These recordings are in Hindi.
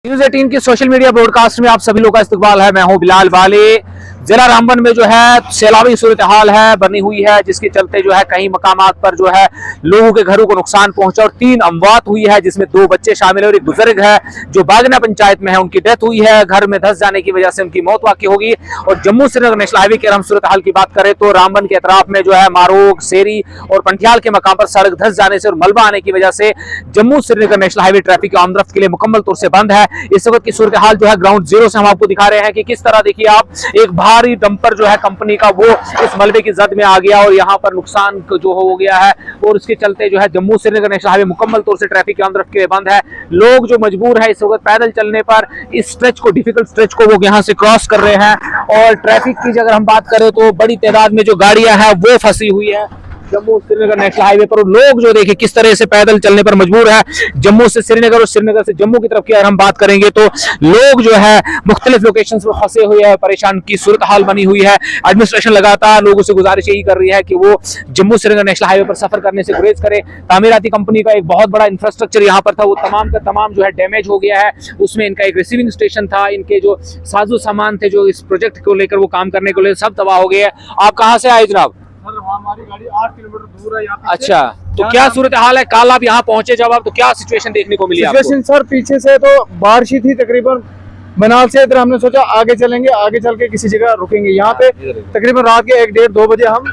न्यूज़ 18 की सोशल मीडिया ब्रॉडकास्ट में आप सभी लोगों का इस्तकबाल है। मैं हूं बिलाल वाले। जिला रामबन में जो है सैलाबी सूरत हाल है बनी हुई है, जिसके चलते जो है कई मकामात पर जो है लोगों के घरों को नुकसान पहुंचा और 3 अमवात हुई है, जिसमें 2 बच्चे शामिल है और एक बुजुर्ग है जो बागना पंचायत में है, उनकी डेथ हुई है। घर में धंस जाने की वजह से उनकी मौत वाकई होगी। और जम्मू श्रीनगर नेशनल हाईवे के हम सूरत हाल की बात करें तो रामबन के अतराफ में जो है मारोग, सेरी और पंटियाल के मकाम पर सड़क धंस जाने से और मलबा आने की वजह से Jammu Srinagar national highway traffic की आमदरफ्त के लिए मुकम्मल तौर से बंद है। इस वक्त की सूरत हाल जो है ग्राउंड जीरो से हम आपको दिखा रहे हैं कि किस तरह देखिए आप, एक भारी डंपर जो है कंपनी का वो इस मलबे की जद में आ गया और यहाँ पर नुकसान जो हो गया है और उसके चलते जो है जम्मू श्रीनगर नेशनल हाईवे मुकम्मल तौर से ट्रैफिक की आमदरफ्त के लिए बंद है। लोग जो मजबूर है इस वक्त पैदल चलने पर इस स्ट्रेच को, डिफिकल्ट स्ट्रेच को वो यहाँ से क्रॉस कर रहे हैं। और ट्रैफिक की अगर हम बात करें तो बड़ी तादाद में जो गाड़ियां हैं वो फंसी हुई है जम्मू श्रीनगर नेशनल हाईवे पर। लोग जो देखिए किस तरह से पैदल चलने पर मजबूर है। जम्मू से श्रीनगर और श्रीनगर से जम्मू की तरफ की अगर हम बात करेंगे तो लोग जो है मुख्तलिफ लोकेशन पर फंसे हुए हैं, परेशान की सूरत हाल बनी हुई है। एडमिनिस्ट्रेशन लगातार लोगों से गुजारिश यही कर रही है कि वो जम्मू श्रीनगर नेशनल हाईवे पर सफर करने से गुरेज करे। तामीराती कंपनी का एक बहुत बड़ा इंफ्रास्ट्रक्चर यहाँ पर था, वो तमाम का तमाम जो है डैमेज हो गया है। उसमें इनका एक रिसीविंग स्टेशन था, इनके जो साजो सामान थे जो इस प्रोजेक्ट को लेकर वो काम करने को लेकर सब तबाह हो गए हैं। आप कहाँ से आए जनाब? हमारी गाड़ी 8 किलोमीटर दूर है यहाँ पे। अच्छा, तो क्या सूरत हाल है? कल आप यहाँ पहुंचे जब आप, तो क्या सिचुएशन देखने को मिली आपको? सिचुएशन सर पीछे से तो बारिश ही थी तकरीबन। बनाल से इधर हमने सोचा आगे चलेंगे, आगे चल के किसी जगह रुकेंगे। यहाँ पे तकरीबन रात के 1, 1:30, 2 बजे हम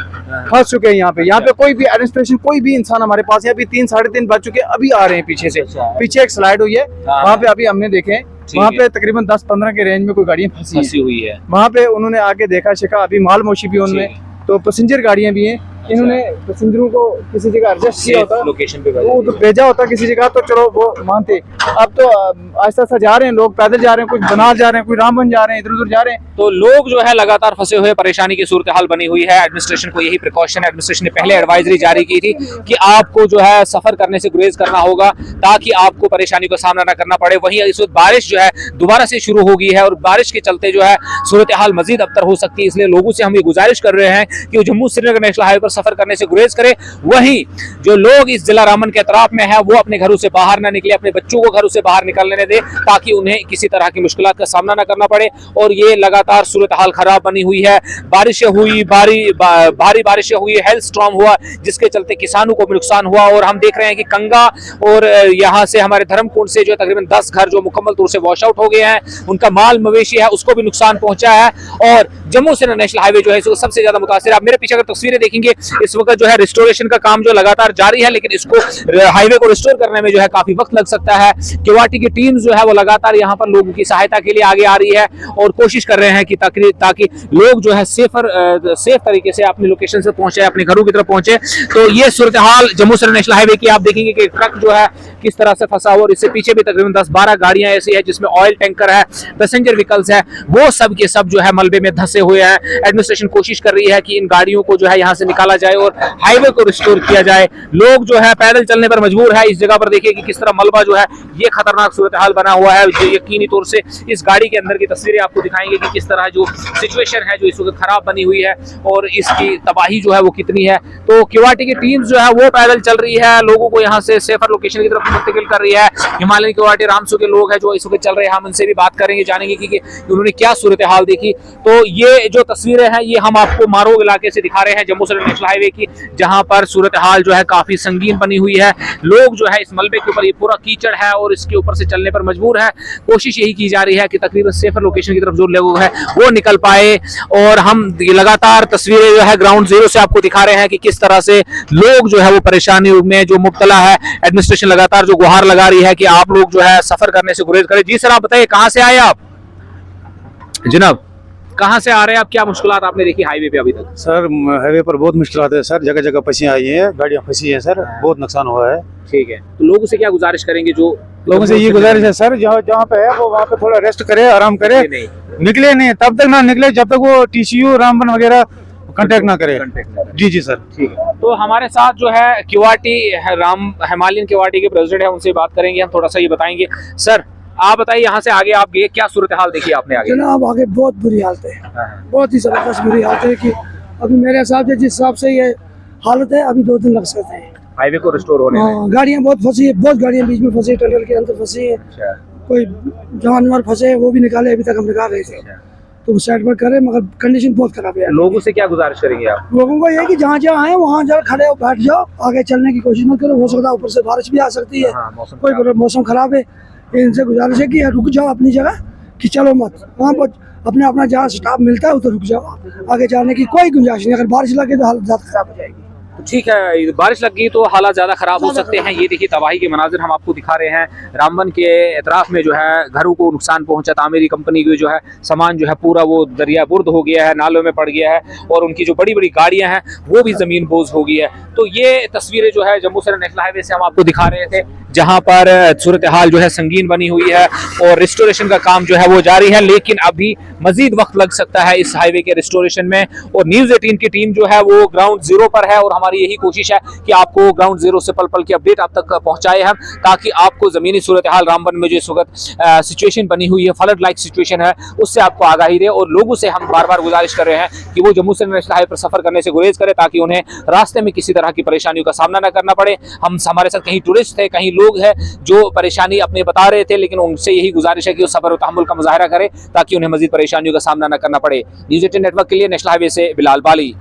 फंस चुके हैं यहाँ पे। यहाँ पे कोई भी एडमिनिस्ट्रेशन, कोई भी इंसान हमारे पास है। अभी 3, 3:30 बज चुके, अभी आ रहे हैं पीछे से। पीछे एक स्लाइड हुई है, वहाँ पे अभी हमने देखे, वहाँ पे तकरीबन 10-15 के रेंज में कोई गाड़ियाँ फंसी हुई है। वहाँ पे उन्होंने आके देखा शिका, अभी माल मोशी भी उनमें, तो पैसेंजर गाड़ियाँ भी हैं। इन्होंने पैसेंजरों को किसी जगह एडजस्ट किया होता, लोकेशन पे वो तो भेजा होता किसी जगह तो चलो वो मानते। अब तो आहिस्ता आहिस्ता जा रहे हैं लोग, पैदल जा रहे हैं, कुछ बनाल जा रहे हैं, कोई रामबन जा रहे हैं, इधर उधर जा रहे हैं। तो लोग जो है लगातार फंसे हुए, परेशानी की सूरत हाल बनी हुई है। एडमिनिस्ट्रेशन को यही प्रिकॉशन, एडमिनिस्ट्रेशन ने पहले एडवाइजरी जारी की थी कि आपको जो है सफर करने से गुरेज करना होगा ताकि आपको परेशानी का सामना न करना पड़े। वहीं इस वक्त बारिश जो है दोबारा से शुरू हो गई है और बारिश के चलते जो है सूरत हाल मजीद अबतर हो सकती है। इसलिए लोगों से हम ये गुजारिश कर रहे हैं कि जम्मू श्रीनगर नेशनल हाईवे पर सफर करने से गुरेज करे। वहीं जो लोग इस जिला रामबन के अतराफ में है वो अपने घरों से बाहर ना निकले, अपने बच्चों को घरों से बाहर निकलने दे ताकि उन्हें किसी तरह की मुश्किलात का सामना ना करना पड़े। और ये लगातार सूरत हाल खराब बनी हुई है। बारिशें हुई, भारी बारिशें हुई, हेल स्टॉर्म हुआ, जिसके चलते किसानों को भी नुकसान हुआ। और हम देख रहे हैं कि कंगा और यहाँ से हमारे धर्मकुंड से जो तकरीबन 10 घर जो मुकम्मल तौर से वॉश आउट हो गए हैं, उनका माल मवेशी है उसको भी नुकसान पहुंचा है। और जम्मू श्रीनगर नेशनल हाईवे जो है सबसे ज्यादा मुतासिर। आप मेरे पीछे अगर तस्वीरें देखेंगे, इस वक्त जो है रिस्टोरेशन का काम जो लगातार जारी है, लेकिन इसको हाईवे को रिस्टोर करने में जो है काफी वक्त लग सकता है। केवाटी की टीम जो है वो लगातार यहाँ पर लोगों की सहायता के लिए आगे आ रही है और कोशिश कर रहे हैं कि ताकि लोग जो है सेफ तरीके से अपनी लोकेशन से पहुंचे, अपने घरों की तरफ पहुंचे। तो ये सूरत हाल जम्मू श्रीनगर नेशनल हाईवे की आप देखेंगे कि ट्रक जो है किस तरह से फंसा हुआ और इससे पीछे भी तकरीबन 10-12 गाड़ियां ऐसी है जिसमें ऑयल टैंकर है, पैसेंजर व्हीकल्स है, वो सब के सब जो है मलबे में धंसे हुए हैं। एडमिनिस्ट्रेशन कोशिश कर रही है कि इन गाड़ियों को जो है यहाँ से निकाला जाए और हाईवे को रिस्टोर किया जाए। लोग जो है पैदल चलने पर मजबूर है। इस जगह पर देखिए कि किस तरह मलबा जो है ये खतरनाक सूरत हाल बना हुआ है। जो यकीनी तौर से इस गाड़ी के अंदर की तस्वीरें आपको दिखाएंगे कि किस तरह जो सिचुएशन है जो इस वक्त खराब बनी हुई है और इसकी तबाही जो है वो कितनी है। तो केवाटी की टीम जो है वो पैदल चल रही है, लोगों को यहाँ से सेफर लोकेशन की तरफ मुंतकिल कर रही है। हिमालयन केवाटी रामसू के लोग हैं जो इस वक्त चल रहे हैं, हम उनसे भी बात करेंगे, जानेंगे कि उन्होंने क्या सूरत हाल देखी। तो ये जो तस्वीरें हैं ये हम आपको मारोग इलाके से दिखा रहे हैं, जम्मू श्रीनगर नेशनल हाईवे की, जहां पर सूरत हाल जो है काफी संगीन बनी हुई है। लोग जो है इस मलबे के ऊपर, ये पूरा कीचड़ है और इसके ऊपर से चलने पर मजबूर है। कोशिश यही की जा रही है कि तकरीबन सेफर लोकेशन की तरफ जो लोग है वो निकल पाए। और हम लगातार तस्वीरें जो है ग्राउंड जीरो से आपको दिखा रहे हैं कि किस तरह से लोग जो है वो परेशानी में जो मुब्तला है। एडमिनिस्ट्रेशन लगातार जो गुहार लगा रही है कि आप लोग जो है सफर करने से गुरेज करें। जी सर, आप बताइए कहाँ से आए आप? जनाब कहाँ से आ रहे हैं आप? क्या मुश्किलात आपने देखी हाईवे पे अभी तक? सर हाईवे पर बहुत मुश्किलात है सर, जगह जगह फंसी आई है, गाड़ियाँ फंसी है सर, बहुत नुकसान हुआ है। ठीक है, तो लोगों से क्या गुजारिश करेंगे? जो लोगों से ये गुजारिश है सर, जहाँ पे है वो वहाँ पे थोड़ा रेस्ट करे, आराम करे। निकले नहीं, तब तक ना निकले जब तक वो TCU रामबन वगैरह कांटेक्ट ना करे। जी सर, ठीक है। तो हमारे साथ जो है केवाटी हिमालयन केवाटी के प्रेसिडेंट है, उनसे बात करेंगे, हम थोड़ा सा ये बताएंगे। सर आप बताइए, यहाँ से आगे आप गए, क्या सूरत हाल देखी आपने आगे? जनाब आगे बहुत बुरी हालत है, बहुत ही जबरदस्त बुरी हालत है कि अभी मेरे हिसाब से जिस हिसाब से ये हालत है अभी 2 दिन लग सकते हैं हाईवे को रिस्टोर होने में। गाड़ियाँ बहुत फंसी है, बहुत गाड़ियाँ बीच में फंसी, टनल के अंदर फंसी है। कोई जानवर फंसे वो भी निकाले, अभी तक हम निकाल रहे थे, तो साइड पर करे, मगर कंडीशन बहुत खराब है। लोगों से क्या गुजारिश करेंगे आप? लोगों को ये कि जहाँ जहाँ आए वहाँ जरा खड़े हो, बैठ जाओ, आगे चलने की कोशिश मत करो, हो सकता है ऊपर से बारिश भी आ सकती है। हाँ, मौसम कोई मौसम खराब है, इनसे गुजारिश है कि रुक जाओ अपनी जगह, कि चलो मत, वहाँ पर अपना अपना जहाँ स्टाफ मिलता है तो रुक जाओ, आगे जाने की कोई गुंजाइश नहीं। अगर बारिश लगे तो हालत ज़्यादा खराब हो जाएगी। तो ठीक है, बारिश लग गई तो हालात ज़्यादा ख़राब हो सकते हैं। ये देखिए तबाही के मनाजिर हम आपको दिखा रहे हैं। रामबन के एतराफ़ में जो है घरों को नुकसान पहुंचा, तामीरी कंपनी की जो है सामान जो है पूरा वो दरिया बुर्द हो गया है, नालों में पड़ गया है, और उनकी जो बड़ी बड़ी गाड़ियां हैं वो भी ज़मीन बोझ हो गई है। तो ये तस्वीरें जो है जम्मू से नेशनल हाईवे से हम आपको दिखा रहे थे, जहाँ पर सूरत हाल जो है संगीन बनी हुई है और रिस्टोरेशन का काम जो है वो जारी है, लेकिन अभी मजीद वक्त लग सकता है इस हाईवे के रिस्टोरेशन में। और न्यूज़ 18 की टीम जो है वो ग्राउंड जीरो पर है, और हमारी यही कोशिश है कि आपको ग्राउंड जीरो से पल पल की अपडेट आप तक पहुंचाए हम, ताकि आपको ज़मीनी सूरत हाल रामबन में जो इस वक्त सिचुएशन बनी हुई है, फ्लड लाइक सिचुएशन है, उससे आपको आगाही दे। और लोगों से हम बार बार गुजारिश कर रहे हैं कि वो जम्मू से नेशनल हाईवे पर सफर करने से गुरेज करें, ताकि उन्हें रास्ते में किसी तरह की परेशानियों का सामना न करना पड़े। हमारे साथ कहीं टूरिस्ट थे, कहीं लोग हैं जो परेशानी अपने बता रहे थे, लेकिन उनसे यही गुजारिश है कि वो सब्र और तहम्मुल का मुजाहरा करें, ताकि उन्हें मजीद परेशानियों का सामना न करना पड़े। न्यूज़ 18 नेटवर्क के लिए नेशनल हाईवे से बिलाल बाली।